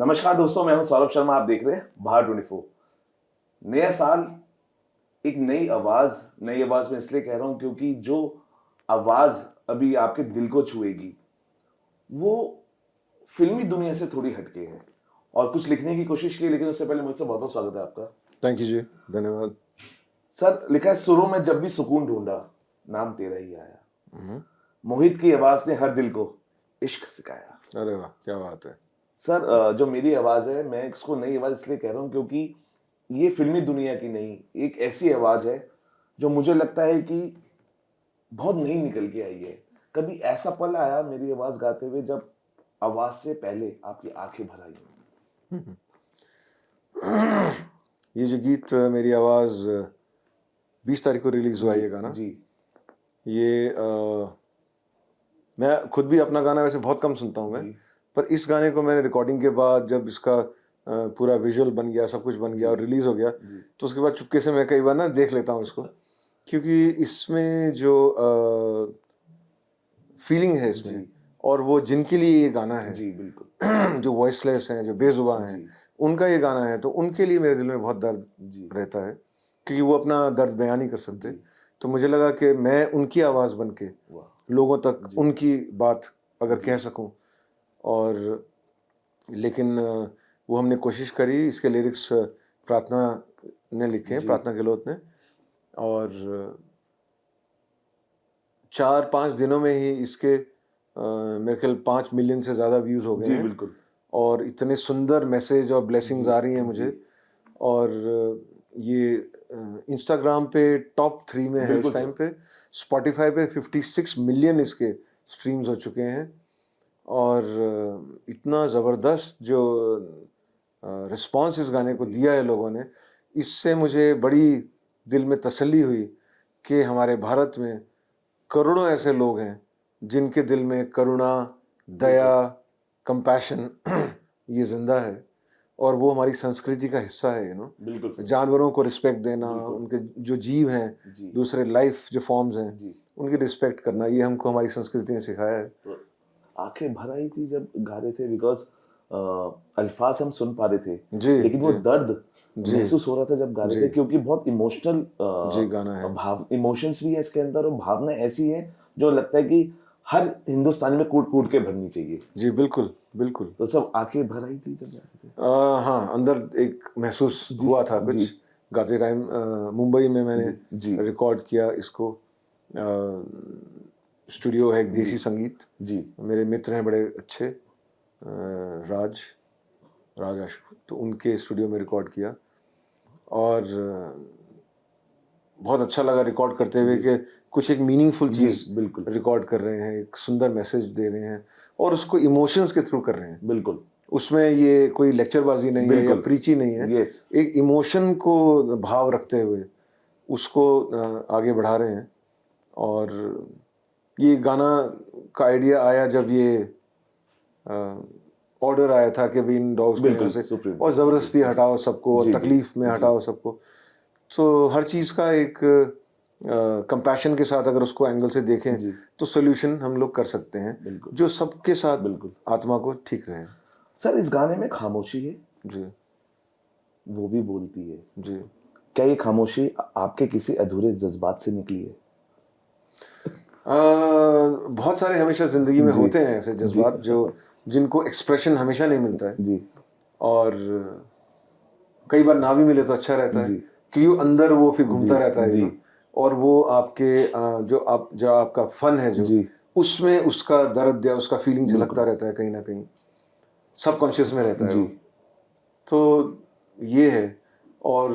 नमस्कार दोस्तों, मैं हूं सौरभ शर्मा। आप देख रहे हैं बाहर 24। नया साल, एक नई आवाज मैं इसलिए कह रहा हूं क्योंकि जो आवाज अभी आपके दिल को छुएगी वो फिल्मी दुनिया से थोड़ी हटके है और कुछ लिखने की कोशिश की। लेकिन उससे पहले मुझसे बहुत बहुत स्वागत है आपका। थैंक यू जी, धन्यवाद सर। लिखा है, सुरों में जब भी सुकून ढूंढा, नाम तेरा ही आया। मोहित की आवाज ने हर दिल को इश्क सिखाया। अरे वाह, क्या बात है सर, जो मेरी आवाज है, मैं इसको नई आवाज इसलिए कह रहा हूँ क्योंकि ये फिल्मी दुनिया की नहीं, एक ऐसी आवाज है जो मुझे लगता है कि बहुत नई निकल के आई है। कभी ऐसा पल आया मेरी आवाज गाते हुए जब आवाज से पहले आपकी आंखें भर आई? ये जो गीत मेरी आवाज़ 20 तारीख को रिलीज़ हुआ है, ये गाना जी। ये मैं खुद भी अपना गाना वैसे बहुत कम सुनता हूँ मैं, पर इस गाने को मैंने रिकॉर्डिंग के बाद जब इसका पूरा विजुअल बन गया, सब कुछ बन गया और रिलीज़ हो गया, तो उसके बाद चुपके से मैं कई बार ना देख लेता हूँ इसको, क्योंकि इसमें जो फीलिंग है इसमें, और वो जिनके लिए ये गाना है जी बिल्कुल जो वॉइसलेस हैं, जो बेजुबान हैं, उनका ये गाना है, तो उनके लिए मेरे दिल में बहुत दर्द रहता है, क्योंकि वो अपना दर्द बयान नहीं कर सकते। तो मुझे लगा कि मैं उनकी आवाज़ बन के लोगों तक उनकी बात अगर कह सकूं, और लेकिन वो हमने कोशिश करी। इसके लिरिक्स प्रार्थना ने लिखे हैं, प्रार्थना गहलोत ने, और 4-5 दिनों में ही इसके मेरे ख्याल 5 मिलियन से ज़्यादा व्यूज़ हो गए हैं। बिल्कुल। और इतने सुंदर मैसेज और ब्लेसिंग्स आ रही हैं मुझे, और ये इंस्टाग्राम पे टॉप 3 में है इस टाइम पे। स्पॉटिफाई पे 56 मिलियन इसके स्ट्रीम्स हो चुके हैं, और इतना ज़बरदस्त जो रिस्पॉन्स इस गाने को दिया है लोगों ने, इससे मुझे बड़ी दिल में तसल्ली हुई कि हमारे भारत में करोड़ों ऐसे लोग हैं जिनके दिल में करुणा, दया, कंपैशन ये जिंदा है, और वो हमारी संस्कृति का हिस्सा है। बिल्कुल। जानवरों को रिस्पेक्ट देना, उनके जो जीव हैं, दूसरे लाइफ जो फॉर्म्स हैं, उनकी रिस्पेक्ट करना, ये हमको हमारी संस्कृति ने सिखाया है। तो आंखें भर आई थी जब गा रहे थे, बिकॉज अल्फाज हम सुन पा रहे थे, लेकिन वो दर्द महसूस हो रहा था जब गा रहे थे, क्योंकि बहुत इमोशनल गाना है। भाव, इमोशंस भी है इसके अंदर, और भावना ऐसी है जो लगता है कि हर हिंदुस्तानी में कूट कूट के भरनी चाहिए। जी बिल्कुल बिल्कुल। तो सब आंखें भर आई थी जब गाते थे? हाँ, अंदर एक महसूस हुआ था कुछ गाते टाइम। मुंबई में मैंने रिकॉर्ड किया इसको। स्टूडियो है एक देसी संगीत, मेरे मित्र हैं बड़े अच्छे, राज आशु, तो उनके स्टूडियो में रिकॉर्ड किया, और बहुत अच्छा लगा रिकॉर्ड करते हुए कि कुछ एक मीनिंगफुल चीज़ रिकॉर्ड कर रहे हैं, एक सुंदर मैसेज दे रहे हैं, और उसको इमोशंस के थ्रू कर रहे हैं। बिल्कुल। उसमें ये कोई लेक्चरबाजी नहीं है या प्रीची नहीं है, एक इमोशन को भाव रखते हुए उसको आगे बढ़ा रहे हैं। और ये गाना का आइडिया आया जब ये ऑर्डर आया था कि भी इन डॉग्स को यहाँ से और ज़बरदस्ती हटाओ सबको, और तकलीफ में हटाओ सबको। तो हर चीज़ का एक कंपैशन के साथ अगर उसको एंगल से देखें तो सोल्यूशन हम लोग कर सकते हैं जो सबके साथ आत्मा को ठीक रहे। सर, इस गाने में खामोशी है जी, वो भी बोलती है जी। क्या ये खामोशी आपके किसी अधूरे जज्बात से निकली है? बहुत सारे हमेशा जिंदगी में होते हैं ऐसे जज्बात जो जिनको एक्सप्रेशन हमेशा नहीं मिलता है, और कई बार ना भी मिले तो अच्छा रहता है, क्योंकि अंदर वो फिर घूमता रहता है, और वो आपके जो आपका फन है जो उसमें उसका दर्द या उसका फीलिंग झलकता रहता है, कहीं ना कहीं सबकॉन्शियस में रहता है वो। तो ये है, और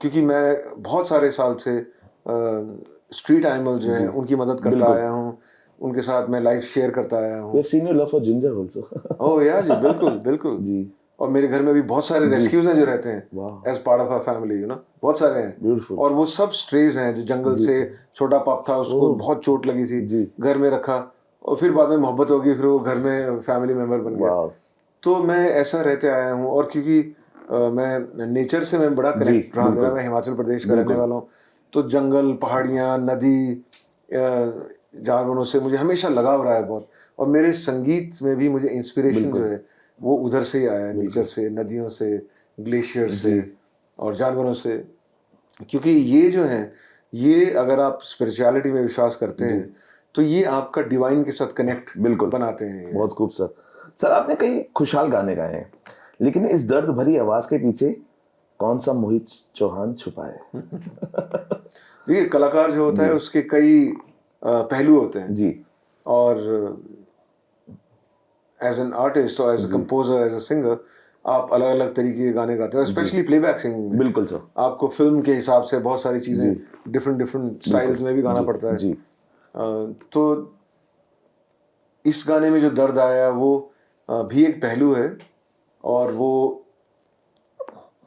क्योंकि मैं बहुत सारे साल से स्ट्रीट एनिमल जो है उनकी मदद करता आया हूँ, उनके साथ मैं लाइफ शेयर करता आया हूँ। We've seen your love for ginger also. ओह या जी, बिल्कुल बिल्कुल जी। और मेरे घर में भी बहुत सारे रेस्क्यूज हैं जो रहते हैं as part of our family, बहुत सारे हैं। Beautiful. और वो सब स्ट्रेज हैं जो जंगल से, छोटा पप था, उसको बहुत चोट लगी थी, घर में रखा, और फिर बाद में मोहब्बत होगी, फिर वो घर में फैमिली मेंबर बन गया। तो मैं ऐसा रहते आया हूँ, और क्योंकि मैं नेचर से मैं बड़ा कनेक्ट रहा, मेरा, मैं हिमाचल प्रदेश का रहने वाला हूँ, तो जंगल, पहाड़ियाँ, नदी, जानवरों से मुझे हमेशा लगाव रहा है बहुत। और मेरे संगीत में भी मुझे इंस्पिरेशन जो है वो उधर से ही आया है, नेचर से, नदियों से, ग्लेशियर से और जानवरों से। क्योंकि ये जो है, ये अगर आप स्पिरिचुअलिटी में विश्वास करते हैं तो ये आपका डिवाइन के साथ कनेक्ट बिल्कुल बनाते हैं ये। बहुत खूब सर। सर आपने कई खुशहाल गाने गाए हैं, लेकिन इस दर्द भरी आवाज के पीछे कौन सा मोहित चौहान छुपा है? देखिए, कलाकार जो होता है उसके कई पहलू होते हैं जी और एज एन आर्टिस्ट और as a composer, as a singer, आप अलग अलग तरीके के गाने गाते हो, स्पेशली प्लेबैक सिंगिंग में। बिल्कुल सर। आपको फिल्म के हिसाब से बहुत सारी चीज़ें डिफरेंट डिफरेंट स्टाइल्स में भी गाना पड़ता है। जी तो इस गाने में जो दर्द आया वो भी एक पहलू है, और वो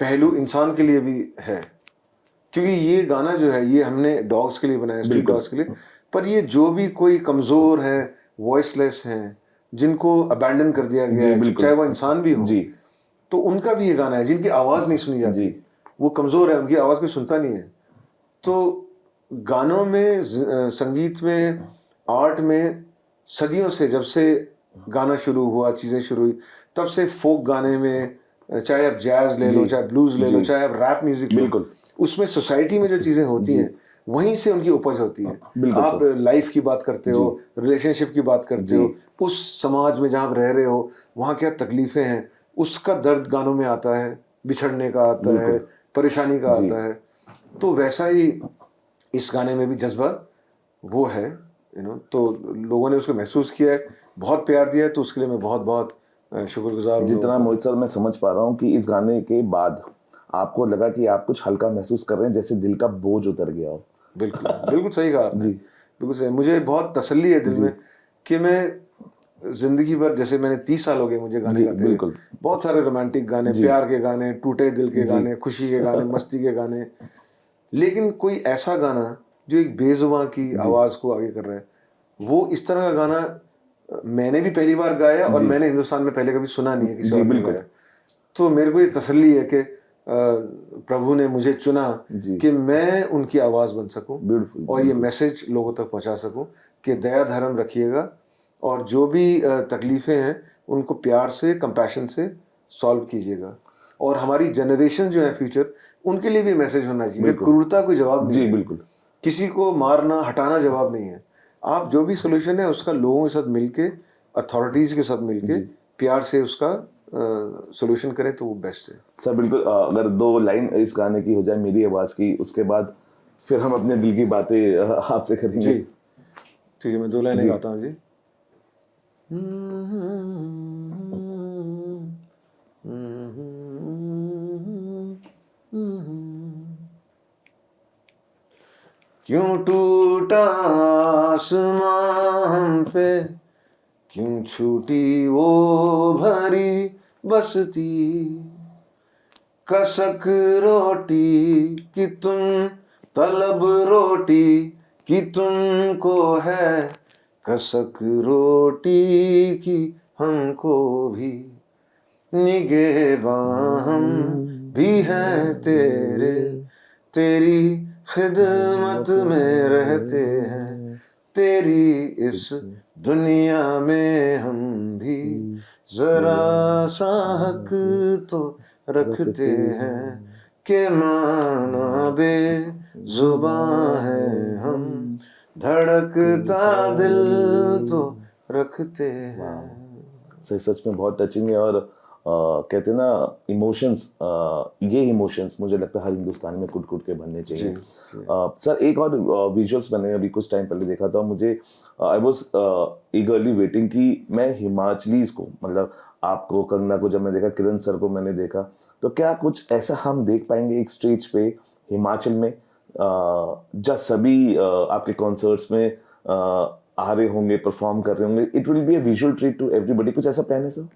पहलू इंसान के लिए भी है, क्योंकि ये गाना जो है ये हमने डॉग्स के लिए बनाया, स्ट्रीट डॉग्स के लिए। पर ये जो भी कोई कमज़ोर है, वॉइसलेस हैं, जिनको अबैंडन कर दिया गया है, चाहे वो इंसान भी हो, तो उनका भी ये गाना है। जिनकी आवाज़ नहीं सुनी जाती, वो कमज़ोर है, उनकी आवाज़ कोई सुनता नहीं है। तो गानों में, संगीत में, आर्ट में सदियों से, जब से गाना शुरू हुआ, चीज़ें शुरू हुई, तब से फोक गाने में, चाहे आप जैज़ ले लो, चाहे ब्लूज़ ले लो, चाहे आप रैप म्यूज़िक ले लो, उसमें सोसाइटी में जो चीज़ें होती हैं वहीं से उनकी उपज होती है। आप लाइफ की बात करते हो, रिलेशनशिप की बात करते हो, उस समाज में जहाँ आप रह रहे हो वहाँ क्या तकलीफ़ें हैं, उसका दर्द गानों में आता है, बिछड़ने का आता है, परेशानी का आता है। तो वैसा ही इस गाने में भी जज्बा वो है, तो लोगों ने उसको महसूस किया है, बहुत प्यार दिया है, तो उसके लिए मैं बहुत बहुत शुक्रगुजार हूँ। जितना मोहित सर मैं समझ पा रहा हूँ कि इस गाने के बाद आपको लगा कि आप कुछ हल्का महसूस कर रहे हैं, जैसे दिल का बोझ उतर गया हो। बिल्कुल बिल्कुल सही कहा आपने, बिल्कुल सही। मुझे बहुत तसल्ली है दिल में कि मैं जिंदगी भर, जैसे मैंने 30 साल हो गए मुझे गाने गाते हुए, बहुत सारे रोमांटिक गाने, प्यार के गाने, टूटे दिल के गाने, खुशी के गाने, मस्ती के गाने, लेकिन कोई ऐसा गाना जो एक बेजुबान की आवाज़ को आगे कर रहा है, वो इस तरह का गाना मैंने भी पहली बार गाया और मैंने हिंदुस्तान में पहले कभी सुना नहीं है किसी और ने गाया। तो मेरे को ये तसल्ली है कि प्रभु ने मुझे चुना कि मैं उनकी आवाज़ बन सकूं और ये मैसेज लोगों तक पहुंचा सकूं कि दया धर्म रखिएगा, और जो भी तकलीफ़ें हैं उनको प्यार से, कंपैशन से सॉल्व कीजिएगा। और हमारी जनरेशन जो है फ्यूचर, उनके लिए भी मैसेज होना चाहिए कि क्रूरता कोई जवाब नहीं है। बिल्कुल। किसी को मारना, हटाना जवाब नहीं है। आप जो भी सोल्यूशन है उसका लोगों के साथ मिलके, अथॉरिटीज़ के साथ मिलके प्यार से उसका सोल्यूशन करें तो वो बेस्ट है। सर बिल्कुल, अगर 2 लाइन इस गाने की हो जाए मेरी आवाज़ की, उसके बाद फिर हम अपने दिल की बातें आपसे करेंगे। जी ठीक है, मैं 2 लाइनें गाता हूँ जी। क्यों टूटा आसमां हम पे, क्यों छूटी वो भरी बस्ती, कसक रोटी कि तुम तलब रोटी कि तुमको है, कसक रोटी की हमको भी, निगहबां हम भी हैं तेरे, तेरी खिदमत में रहते हैं, तेरी इस दुनिया में हम भी जरा सा हक तो रखते हैं, के माना बेजुबां है हम, धड़कता दिल तो रखते हैं। सच में बहुत टचिंग है। और कहते हैं ना, इमोशंस, ये इमोशंस मुझे लगता है हर हिंदुस्तानी में कुट कुट के बनने चाहिए। सर एक और विजुअल्स मैंने अभी कुछ टाइम पहले देखा था, मुझे आई वाज ईगरली वेटिंग कि मैं हिमाचलीज को, मतलब आपको, कंगना को जब मैं देखा, किरण सर को मैंने देखा, तो क्या कुछ ऐसा हम देख पाएंगे एक स्टेज पे हिमाचल में, जब सभी आपके कॉन्सर्ट्स में आ रहे होंगे, परफॉर्म कर रहे होंगे, it will be a visual treat to everybody, कुछ ऐसा प्लान है सर?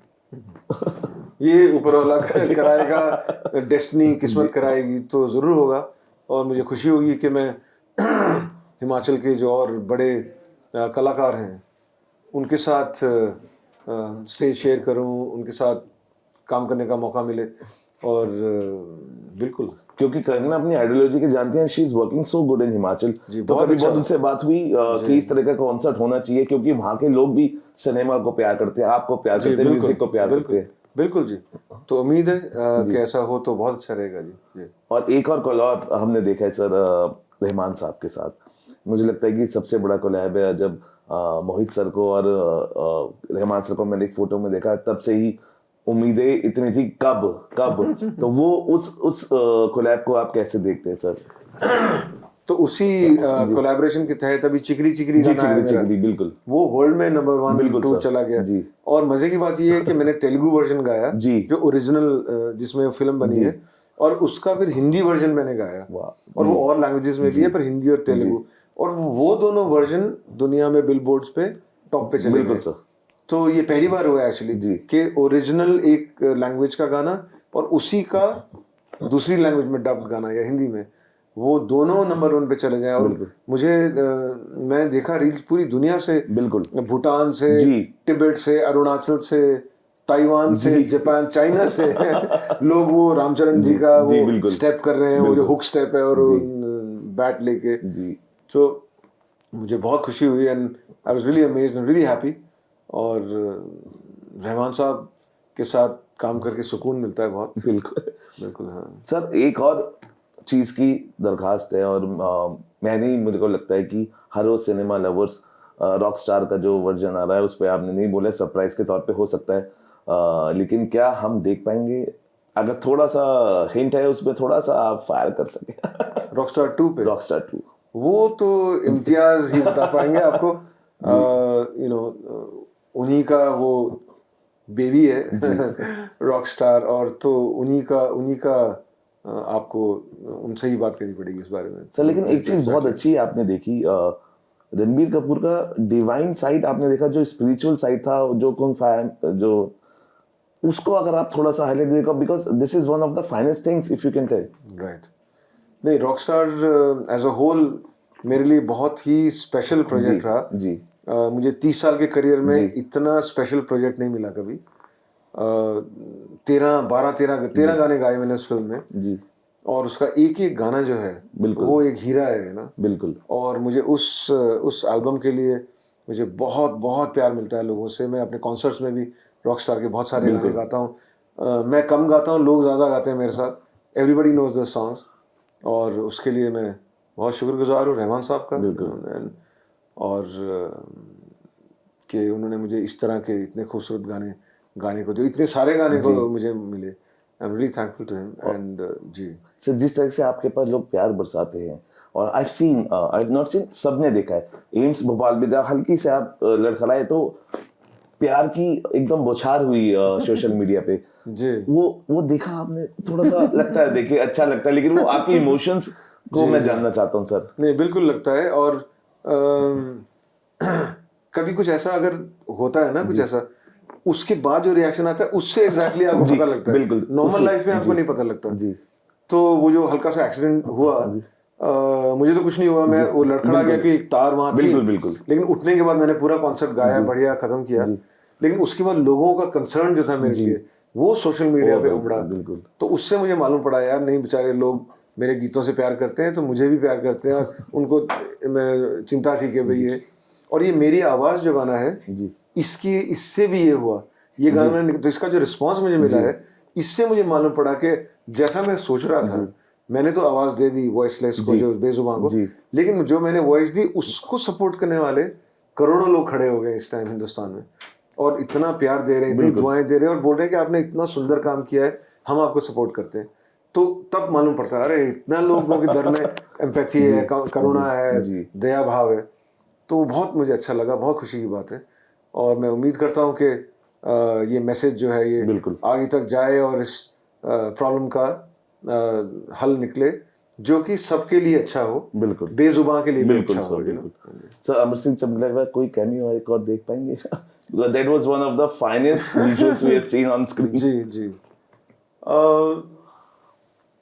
ये ऊपर वाला कराएगा, डेस्टिनी, किस्मत कराएगी तो ज़रूर होगा। और मुझे खुशी होगी कि मैं हिमाचल के जो और बड़े कलाकार हैं उनके साथ स्टेज शेयर करूं, उनके साथ काम करने का मौका मिले। और बिल्कुल, क्योंकि कंगना अपनी आइडियोलॉजी के जानते हैं, she is working so good in Himachal. जी, तो बहुत कभी बहुत उनसे बात हुई कि इस तरह का कॉन्सर्ट होना चाहिए, क्योंकि वहाँ के लोग भी सिनेमा को प्यार करते हैं, आपको प्यार करते हैं, म्यूजिक को प्यार करते हैं। बिल्कुल जी। तो उम्मीद है कि ऐसा हो तो बहुत अच्छा रहेगा जी। और एक और कोलैब हमने देखा है सर रहमान साहब के साथ। मुझे लगता है कि सबसे बड़ा कोलैब है जब मोहित सर को और रहमान सर को मैंने एक फोटो में देखा, तब से ही उम्मीदें इतनी थी कब कब तो वो उस कोलैब को आप कैसे देखते हैं सर? तो उसी कोलैबोरेशन के तहत अभी चिकरी चिकरी जी, गाना है मेरा, चिकरी, बिल्कुल वो वर्ल्ड में नंबर 1 बिल्कुल 2 सर, चला गया जी। और मजे की बात ये है कि मैंने तेलुगु वर्जन गाया जी। जो ओरिजिनल जिसमें फिल्म बनी है, और उसका फिर हिंदी वर्जन मैंने गाया, वाह, और वो और लैंग्वेजेस में भी है पर हिंदी और तेलुगु, और वो दोनों वर्जन दुनिया में बिलबोर्ड्स पे टॉप पे चले बिल्कुल गए। सर। तो ये पहली बार हुआ है एक्चुअली जी। कि ओरिजिनल एक लैंग्वेज का गाना और उसी का दूसरी लैंग्वेज में डब्ड गाना या हिंदी में, वो दोनों नंबर 1 पे चले जाएं। और मुझे मैंने देखा रील्स पूरी दुनिया से, बिल्कुल भूटान से, जी। तिब्बत से, अरुणाचल से, ताइवान से, जापान, चाइना से लोग वो रामचरण जी का जी, वो बिल्कुल स्टेप कर रहे हैं, वो जो हुक स्टेप है और बैट लेके। जी। तो मुझे बहुत खुशी हुई and I was really amazed and really happy. और रहमान साहब के साथ काम करके सुकून मिलता है बहुत। बिल्कुल बिल्कुल हाँ सर। एक और चीज की दरखास्त है, और मैंने मुझे को लगता है कि हर वो सिनेमा लवर्स रॉक स्टार का जो वर्जन आ रहा है उस पर आपने नहीं बोला, सरप्राइज के तौर पे हो सकता है, लेकिन क्या हम देख पाएंगे? अगर थोड़ा सा हिंट है उसमें, थोड़ा सा आप फायर कर सके। रॉकस्टार 2 पे, रॉकस्टार 2 वो तो इम्तियाज ही बता पाएंगे आपको। यू नो उन्हीं का वो बेबी है रॉकस्टार, और तो उन्हीं का आपको उनसे ही बात करनी पड़ेगी इस बारे में। सर लेकिन एक चीज बहुत अच्छी आपने देखी, रणबीर कपूर का डिवाइन साइड आपने देखा, जो स्पिरिचुअल साइड था, जो कुंग फैन जो, उसको अगर आप थोड़ा सा हाईलाइट देखो, because this is one of the finest things if you can tell. Right. नहीं, रॉकस्टार एज अ होल मेरे लिए बहुत ही स्पेशल प्रोजेक्ट रहा जी। मुझे 30 साल के करियर में इतना स्पेशल प्रोजेक्ट नहीं मिला कभी। 13 गाने गाए मैंने उस फिल्म में जी। और उसका एक एक गाना जो है वो एक हीरा है ना। बिल्कुल। और मुझे उस एल्बम के लिए मुझे बहुत बहुत प्यार मिलता है लोगों से। मैं अपने कॉन्सर्ट्स में भी रॉकस्टार के बहुत सारे गाने गाता हूँ। मैं कम गाता हूँ, लोग ज़्यादा गाते हैं मेरे साथ। एवरीबडी नोज द सॉन्ग्स, और उसके लिए मैं बहुत शुक्रगुजार हूँ रहमान साहब का, और कि उन्होंने मुझे इस तरह के इतने खूबसूरत गाने को, जो इतने सारे गाने को मुझे मिले। I am really thankful to him and जी। सर जिस तरह से आपके पास लोग प्यार बरसाते हैं, और आई हैव नॉट सीन, सबने देखा है एम्स भोपाल में जब हल्की से आप लड़खड़ाए तो प्यार की एकदम बौछार हुई सोशल मीडिया पे जी। वो देखा आपने? थोड़ा सा लगता है, देखिए अच्छा लगता है, लेकिन वो आपके इमोशंस को मैं जानना चाहता हूँ सर। नहीं, बिल्कुल लगता है। और कभी कुछ ऐसा अगर होता है ना, कुछ ऐसा, उसके बाद जो रिएक्शन आता है उससे एग्जैक्टली आपको पता लगता है। बिल्कुल। नॉर्मल लाइफ में आपको नहीं पता लगता जी। तो वो जो हल्का सा एक्सीडेंट हुआ, मुझे तो कुछ नहीं हुआ, मैं वो लड़खड़ा गया कि एक तार वहां थी, बिल्कुल। लेकिन उठने के बाद मैंने पूरा कॉन्सर्ट गाया, बढ़िया खत्म किया। लेकिन उसके बाद लोगों का कंसर्न जो था मेरे लिए, वो सोशल मीडिया पे उमड़ा। तो उससे मुझे मालूम पड़ा यार, नहीं बेचारे लोग मेरे गीतों से प्यार करते हैं तो मुझे भी प्यार करते हैं, और उनको मैं चिंता थी कि भाई ये, और ये मेरी आवाज़ जो गाना है इससे भी ये हुआ, ये गाना मैंने, तो इसका जो रिस्पॉन्स मुझे मिला है, इससे मुझे मालूम पड़ा कि जैसा मैं सोच रहा था, मैंने तो आवाज़ दे दी वॉइसलेस को, जो बेजुबान को, लेकिन जो मैंने वॉइस दी उसको सपोर्ट करने वाले करोड़ों लोग खड़े हो गए इस टाइम हिंदुस्तान में, और इतना प्यार दे रहे हैं, इतनी दुआएं दे रहे हैं, और बोल रहे हैं कि आपने इतना सुंदर काम किया है, हम आपको सपोर्ट करते हैं। तो तब मालूम पड़ता है, अरे इतना लोगों के दर में एम्पैथी है, करुणा है, दया भाव है। तो बहुत मुझे अच्छा लगा, बहुत खुशी की बात है, और मैं उम्मीद करता हूँ कि ये मैसेज जो है ये आगे तक जाए और इस प्रॉब्लम का हल निकले, जो कि सबके लिए अच्छा हो, बिल्कुल, बेजुबान के लिए भी अच्छा हो। सर अमर सिंह चमगला का कोई कैमियो एक और देख पाएंगे? That was one of the finest visuals we have seen on screen. जी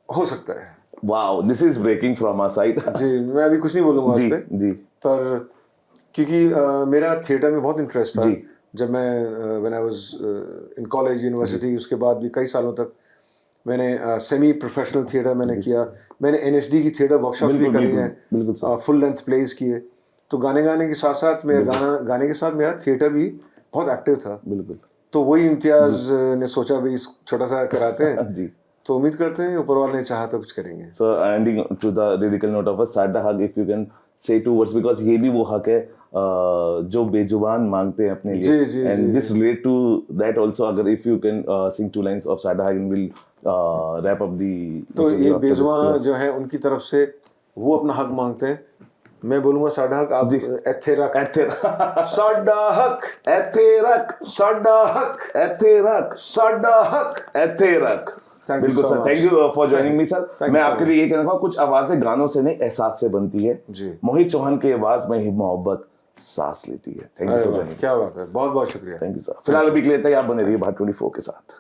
हो सकता है। Wow, this is breaking from our side. जी, मैं अभी कुछ नहीं बोलूँगा उस पे, जी, पर क्योंकि मेरा थिएटर में बहुत इंटरेस्ट था जब मैं when I was in college, university, उसके बाद भी कई सालों तक मैंने सेमी प्रोफेशनल थिएटर मैंने किया। मैंने NSD की थिएटर वर्कशॉप्स भी करी हैं, फुल लेंथ प्लेज किए। तो गाने के साथ साथ मेरा गाने के साथ मेरा थिएटर भी बहुत एक्टिव था। तो वही इम्तियाज ने सोचा भाई इस छोटा सा कराते हैं, जी। तो उम्मीद करते हैं ऊपर वाले ने चाहा तो कुछ करेंगे। So ending to the lyrical note of a sad hug, if you can say 2 words, because ये भी वो हक है जो बेजुबान मांगते हैं अपने लिए, जी, जी, and ji, this relate to that also. अगर if you can sing 2 lines of sad hug, and we'll wrap up the तो interview ये after this. बेजुबान जो है उनकी तरफ से वो अपना हक मांगते हैं, मैं बोलूंगा साडा हक, आप एथे रख, साडा हक, एथे रख, साडा हक, एथे रख, साडा हक। एथे रख। Thank you बिल्कुल so sir, much. Thank you for joining me sir. Thank मैं you so आपके लिए ये कहना चाहूँगा, कुछ आवाजें गानों से नहीं एहसास से बनती है। जी। मोहित चौहान की आवाज में ही मोहब्बत सांस लेती है। थैंक यू अरे फॉर वाह, ज्वाइनिंग। क्या बात है, बहुत बहुत शुक्रिया। Thank you sir. फिलहाल अभी के लिए तैयार बने रहिए भारत 24 के साथ।